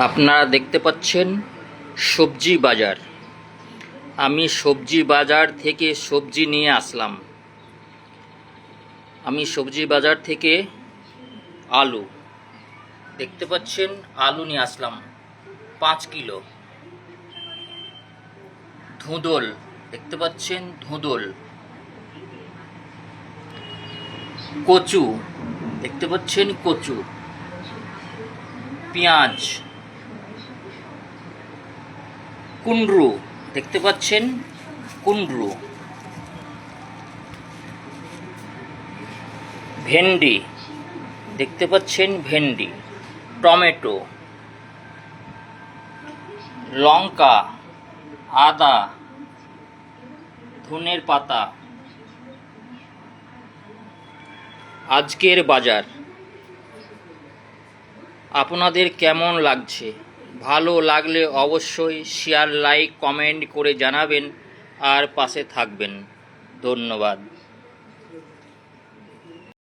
আপনারা দেখতে পাচ্ছেন সবজি বাজার। আমি সবজি বাজার থেকে সবজি নিয়ে আসলাম। আমি সবজি বাজার থেকে আলু দেখতে পাচ্ছেন, আলু নিয়ে আসলাম 5 কিলো। ধুঁদল দেখতে পাচ্ছেন, ধুঁদল। কচু দেখতে পাচ্ছেন, কচু। পেঁয়াজ, কুমড়ো দেখতে পাচ্ছেন, কুমড়ো। ভেন্ডি দেখতে পাচ্ছেন, ভেন্ডি। টমেটো, লঙ্কা, আদা, ধনের পাতা। আজকের বাজার আপনাদের কেমন লাগছে? ভালো লাগলে অবশ্যই শেয়ার, লাইক, কমেন্ট করে জানাবেন আর পাশে থাকবেন। ধন্যবাদ।